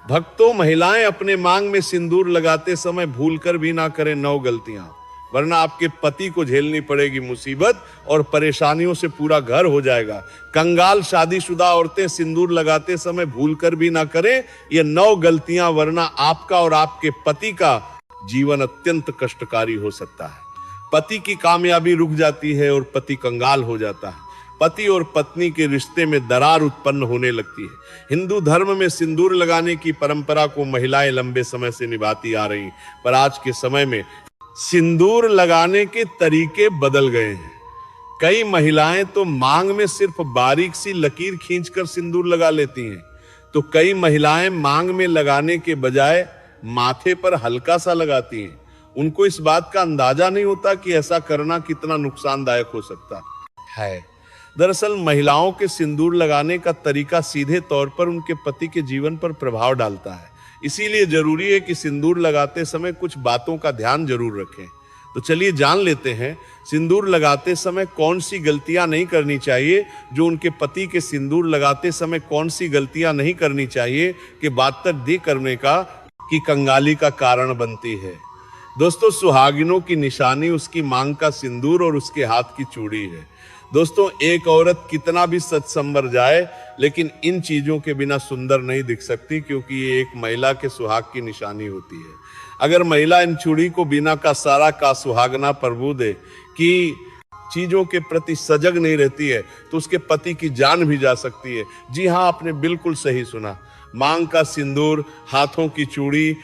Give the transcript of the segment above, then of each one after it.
भक्तों, महिलाएं अपने मांग में सिंदूर लगाते समय भूलकर भी ना करें 9 गलतियां, वरना आपके पति को झेलनी पड़ेगी मुसीबत और परेशानियों से पूरा घर हो जाएगा। कंगाल शादीशुदा औरतें सिंदूर लगाते समय भूलकर भी ना करें ये 9 गलतियां, वरना आपका और आपके पति का जीवन अत्यंत कष्टकारी हो सकता है। पति की कामयाबी रुक जाती है और पति कंगाल हो जाता है। पति और पत्नी के रिश्ते में दरार उत्पन्न होने लगती है। हिंदू धर्म में सिंदूर लगाने की परंपरा को महिलाएं लंबे समय से निभाती आ रही, पर आज के समय में सिंदूर लगाने के तरीके बदल गए हैं। कई महिलाएं तो मांग में सिर्फ बारीक सी लकीर खींचकर सिंदूर लगा लेती हैं, तो कई महिलाएं मांग में लगाने के बजाय माथे पर हल्का सा लगाती हैं। उनको इस बात का अंदाजा नहीं होता कि ऐसा करना कितना नुकसानदायक हो सकता है। दरअसल महिलाओं के सिंदूर लगाने का तरीका सीधे तौर पर उनके पति के जीवन पर प्रभाव डालता है। इसीलिए जरूरी है कि सिंदूर लगाते समय कुछ बातों का ध्यान जरूर रखें। तो चलिए जान लेते हैं सिंदूर लगाते समय कौन सी गलतियां नहीं करनी चाहिए, जो उनके पति के सिंदूर लगाते समय कौन सी गलतियां नहीं करनी चाहिए कि बात तक दे करने का कि कंगाली का कारण बनती है। दोस्तों, सुहागिनों की निशानी उसकी मांग का सिंदूर और उसके हाथ की चूड़ी है। दोस्तों, एक औरत कितना भी सज संवर जाए, लेकिन इन चीजों के बिना सुंदर नहीं दिख सकती, क्योंकि ये एक महिला के सुहाग की निशानी होती है। अगर महिला इन चूड़ी को बिना का सारा का सुहागना प्रभु दे कि चीजों के प्रति सजग नहीं रहती है, तो उसके पति की जान भी जा सकती है। जी हाँ, आपने बिल्कुल सही सुना। मांग का सिंदूर, हाथों की चूड़ी,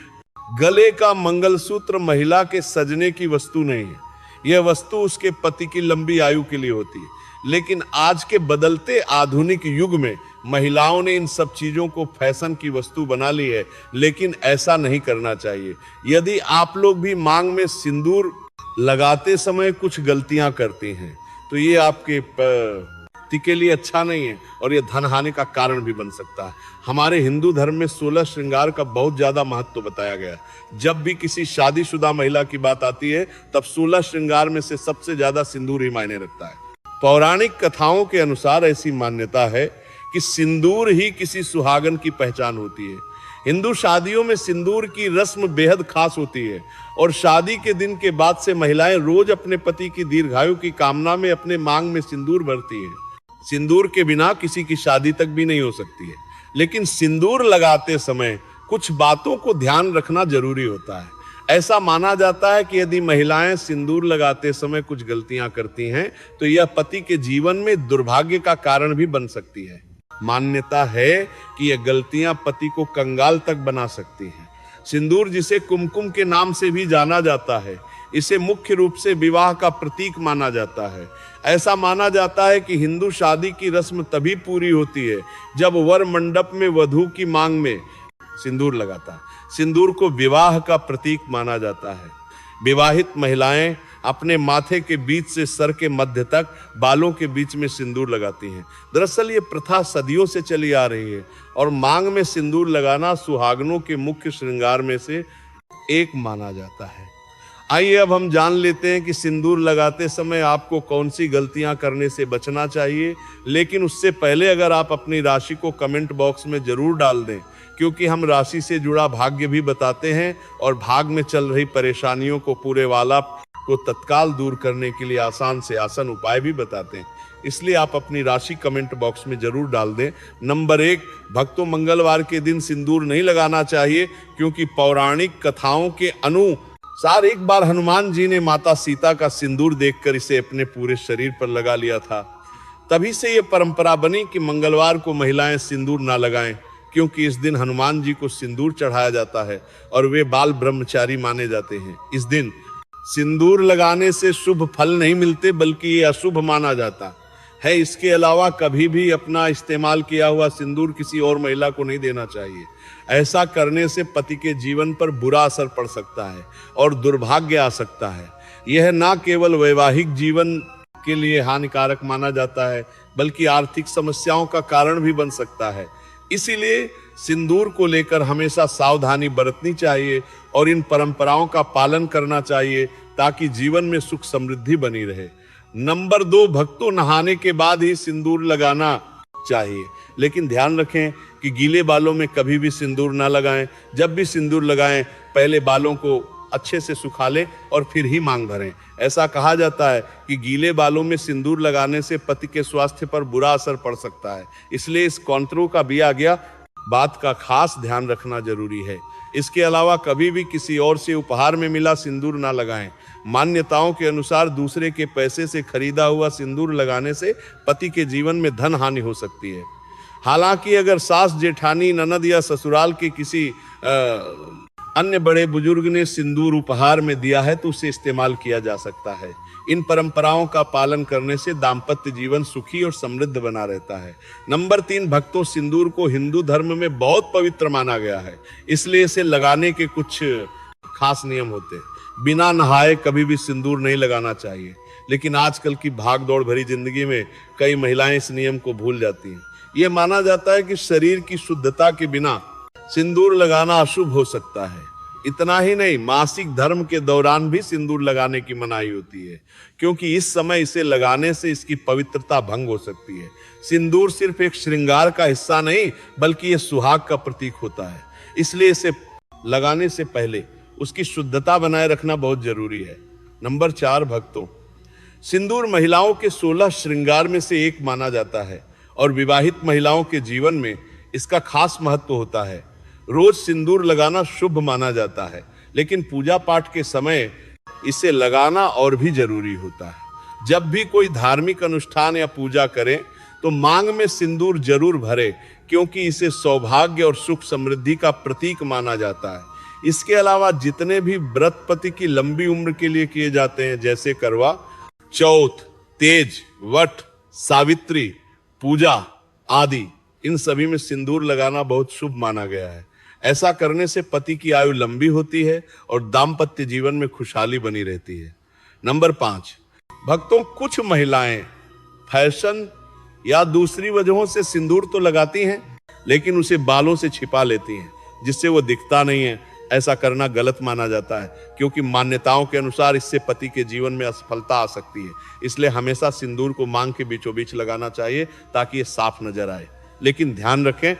गले का मंगलसूत्र महिला के सजने की वस्तु नहीं है। यह वस्तु उसके पति की लंबी आयु के लिए होती है। लेकिन आज के बदलते आधुनिक युग में महिलाओं ने इन सब चीजों को फैशन की वस्तु बना ली है, लेकिन ऐसा नहीं करना चाहिए। यदि आप लोग भी मांग में सिंदूर लगाते समय कुछ गलतियां करती हैं, तो ये आपके पति के लिए अच्छा नहीं है और ये धन हानि का कारण भी बन सकता है। हमारे हिंदू धर्म में 16 श्रृंगार का बहुत ज्यादा महत्व बताया गया है। जब भी किसी शादीशुदा महिला की बात आती है, तब 16 श्रृंगार में से सबसे ज्यादा सिंदूर ही मायने रखता है। पौराणिक कथाओं के अनुसार ऐसी मान्यता है कि सिंदूर ही किसी सुहागन की पहचान होती है। हिंदू शादियों में सिंदूर की रस्म बेहद खास होती है और शादी के दिन के बाद से महिलाएं रोज अपने पति की दीर्घायु की कामना में अपने मांग में सिंदूर भरती हैं। सिंदूर के बिना किसी की शादी तक भी नहीं हो सकती है, लेकिन सिंदूर लगाते समय कुछ बातों को ध्यान रखना जरूरी होता है। ऐसा माना जाता है कि यदि महिलाएं सिंदूर लगाते समय कुछ गलतियां करती हैं, तो यह पति के जीवन में दुर्भाग्य का कारण भी बन सकती है। मान्यता है कि यह गलतियां पति को कंगाल तक बना सकती हैं। सिंदूर, जिसे कुमकुम के नाम से भी जाना जाता है, इसे मुख्य रूप से विवाह का प्रतीक माना जाता है। ऐसा माना जाता है कि हिंदू शादी की रस्म तभी पूरी होती है जब वर मंडप में वधू की मांग में सिंदूर लगाता है। सिंदूर को विवाह का प्रतीक माना जाता है। विवाहित महिलाएं अपने माथे के बीच से सर के मध्य तक बालों के बीच में सिंदूर लगाती हैं। दरअसल ये प्रथा सदियों से चली आ रही है और मांग में सिंदूर लगाना सुहागनों के मुख्य श्रृंगार में से एक माना जाता है। आइए अब हम जान लेते हैं कि सिंदूर लगाते समय आपको कौन सी गलतियां करने से बचना चाहिए। लेकिन उससे पहले अगर आप अपनी राशि को कमेंट बॉक्स में जरूर डाल दें, क्योंकि हम राशि से जुड़ा भाग्य भी बताते हैं और भाग में चल रही परेशानियों को पूरे वाला को तत्काल दूर करने के लिए आसान से आसान उपाय भी बताते हैं। इसलिए आप अपनी राशि कमेंट बॉक्स में जरूर डाल दें। नंबर 1, भक्तों, मंगलवार के दिन सिंदूर नहीं लगाना चाहिए, क्योंकि पौराणिक कथाओं के अनुसार एक बार हनुमान जी ने माता सीता का सिंदूर देखकर इसे अपने पूरे शरीर पर लगा लिया था। तभी से ये परंपरा बनी कि मंगलवार को महिलाएं सिंदूर ना लगाएं, क्योंकि इस दिन हनुमान जी को सिंदूर चढ़ाया जाता है और वे बाल ब्रह्मचारी माने जाते हैं। इस दिन सिंदूर लगाने से शुभ फल नहीं मिलते, बल्कि ये अशुभ माना जाता है। इसके अलावा कभी भी अपना इस्तेमाल किया हुआ सिंदूर किसी और महिला को नहीं देना चाहिए। ऐसा करने से पति के जीवन पर बुरा असर पड़ सकता है और दुर्भाग्य आ सकता है। यह न केवल वैवाहिक जीवन के लिए हानिकारक माना जाता है, बल्कि आर्थिक समस्याओं का कारण भी बन सकता है। इसीलिए सिंदूर को लेकर हमेशा सावधानी बरतनी चाहिए और इन परंपराओं का पालन करना चाहिए, ताकि जीवन में सुख समृद्धि बनी रहे। नंबर 2, भक्तों, नहाने के बाद ही सिंदूर लगाना चाहिए। लेकिन ध्यान रखें कि गीले बालों में कभी भी सिंदूर ना लगाएं। जब भी सिंदूर लगाएं पहले बालों को अच्छे से सुखा लें और फिर ही मांग भरें। ऐसा कहा जाता है कि गीले बालों में सिंदूर लगाने से पति के स्वास्थ्य पर बुरा असर पड़ सकता है, इसलिए इस कॉन्ट्रो का भी आ गया बात का खास ध्यान रखना जरूरी है। इसके अलावा कभी भी किसी और से उपहार में मिला सिंदूर ना लगाएं। मान्यताओं के अनुसार दूसरे के पैसे से खरीदा हुआ सिंदूर लगाने से पति के जीवन में धन हानि हो सकती है। हालांकि अगर सास, जेठानी, ननद या ससुराल के किसी अन्य बड़े बुजुर्ग ने सिंदूर उपहार में दिया है तो उसे इस्तेमाल किया जा सकता है। इन परंपराओं का पालन करने से दाम्पत्य जीवन सुखी और समृद्ध बना रहता है। नंबर 3, भक्तों, सिंदूर को हिंदू धर्म में बहुत पवित्र माना गया है, इसलिए इसे लगाने के कुछ खास नियम होते हैं। बिना नहाए कभी भी सिंदूर नहीं लगाना चाहिए, लेकिन आजकल की भागदौड़ भरी जिंदगी में कई महिलाएं इस नियम को भूल जाती हैं। यह माना जाता है कि शरीर की शुद्धता के बिना सिंदूर लगाना अशुभ हो सकता है। इतना ही नहीं, मासिक धर्म के दौरान भी सिंदूर लगाने की मनाही होती है, क्योंकि इस समय इसे लगाने से इसकी पवित्रता भंग हो सकती है। सिंदूर सिर्फ एक श्रृंगार का हिस्सा नहीं, बल्कि यह सुहाग का प्रतीक होता है, इसलिए इसे लगाने से पहले उसकी शुद्धता बनाए रखना बहुत जरूरी है। नंबर 4, भक्तों, सिंदूर महिलाओं के 16 श्रृंगार में से एक माना जाता है और विवाहित महिलाओं के जीवन में इसका खास महत्व होता है। रोज सिंदूर लगाना शुभ माना जाता है, लेकिन पूजा पाठ के समय इसे लगाना और भी जरूरी होता है। जब भी कोई धार्मिक अनुष्ठान या पूजा करें तो मांग में सिंदूर जरूर भरे, क्योंकि इसे सौभाग्य और सुख समृद्धि का प्रतीक माना जाता है। इसके अलावा जितने भी व्रत पति की लंबी उम्र के लिए किए जाते हैं, जैसे करवा चौथ, तेज, वट, सावित्री पूजा आदि, इन सभी में सिंदूर लगाना बहुत शुभ माना गया है। ऐसा करने से पति की आयु लंबी होती है और दाम्पत्य जीवन में खुशहाली बनी रहती है। नंबर 5, भक्तों, कुछ महिलाएं फैशन या दूसरी वजहों से सिंदूर तो लगाती हैं, लेकिन उसे बालों से छिपा लेती हैं, जिससे वो दिखता नहीं है। ऐसा करना गलत माना जाता है, क्योंकि मान्यताओं के अनुसार इससे पति के जीवन में असफलता आ सकती है। इसलिए हमेशा सिंदूर को मांग के बीचों बीच लगाना चाहिए, ताकि ये साफ नजर आए। लेकिन ध्यान रखें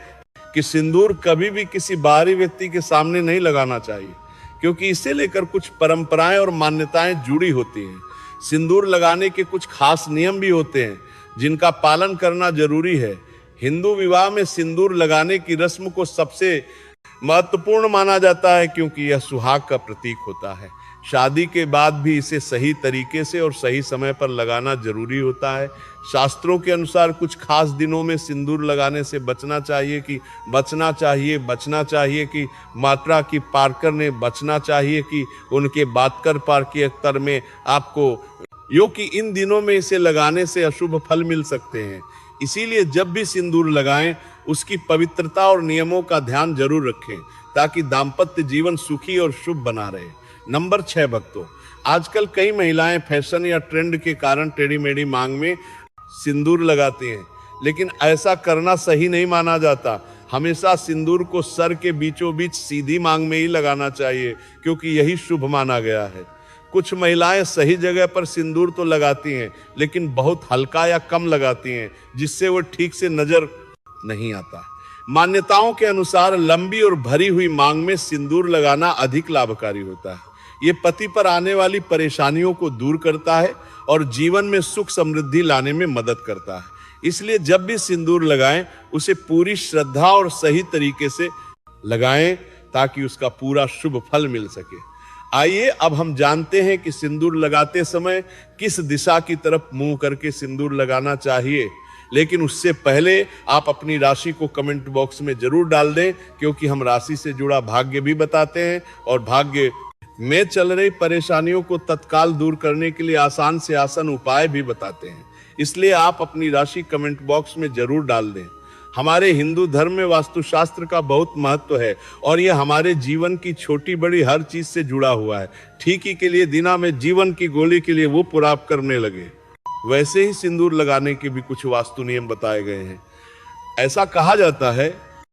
कि सिंदूर कभी भी किसी बाहरी व्यक्ति के सामने नहीं लगाना चाहिए, क्योंकि इसे लेकर कुछ परंपराएं और मान्यताएं जुड़ी होती हैं। सिंदूर लगाने के कुछ खास नियम भी होते हैं, जिनका पालन करना जरूरी है। हिंदू विवाह में सिंदूर लगाने की रस्म को सबसे महत्वपूर्ण माना जाता है, क्योंकि यह सुहाग का प्रतीक होता है। शादी के बाद भी इसे सही तरीके से और सही समय पर लगाना जरूरी होता है। शास्त्रों के अनुसार कुछ खास दिनों में सिंदूर लगाने से बचना चाहिए कि मात्रा की पारकर ने बचना चाहिए कि उनके बातकर पार के अख्तर में आपको यो कि इन दिनों में इसे लगाने से अशुभ फल मिल सकते हैं। इसीलिए जब भी सिंदूर लगाएं उसकी पवित्रता और नियमों का ध्यान जरूर रखें, ताकि दाम्पत्य जीवन सुखी और शुभ बना रहे। नंबर 6, भक्तों, आजकल कई महिलाएं फैशन या ट्रेंड के कारण टेढ़ी मेढ़ी मांग में सिंदूर लगाती हैं, लेकिन ऐसा करना सही नहीं माना जाता। हमेशा सिंदूर को सर के बीचों बीच सीधी मांग में ही लगाना चाहिए, क्योंकि यही शुभ माना गया है। कुछ महिलाएं सही जगह पर सिंदूर तो लगाती हैं, लेकिन बहुत हल्का या कम लगाती हैं, जिससे वो ठीक से नजर नहीं आता। मान्यताओं के अनुसार लंबी और भरी हुई मांग में सिंदूर लगाना अधिक लाभकारी होता है। ये पति पर आने वाली परेशानियों को दूर करता है और जीवन में सुख समृद्धि लाने में मदद करता है। इसलिए जब भी सिंदूर लगाएं उसे पूरी श्रद्धा और सही तरीके से लगाएं, ताकि उसका पूरा शुभ फल मिल सके। आइए अब हम जानते हैं कि सिंदूर लगाते समय किस दिशा की तरफ मुंह करके सिंदूर लगाना चाहिए। लेकिन उससे पहले आप अपनी राशि को कमेंट बॉक्स में जरूर डाल दें, क्योंकि हम राशि से जुड़ा भाग्य भी बताते हैं और भाग्य में चल रही परेशानियों को तत्काल दूर करने के लिए आसान से आसान उपाय भी बताते हैं। इसलिए आप अपनी राशि कमेंट बॉक्स में जरूर डाल दें। हमारे हिंदू धर्म में वास्तुशास्त्र का बहुत महत्व है और यह हमारे जीवन की छोटी बड़ी हर चीज से जुड़ा हुआ है। ठीक ही के लिए दीना में जीवन की गोली के लिए वो पुराप करने लगे, वैसे ही सिंदूर लगाने के भी कुछ वास्तु नियम बताए गए हैं। ऐसा कहा जाता है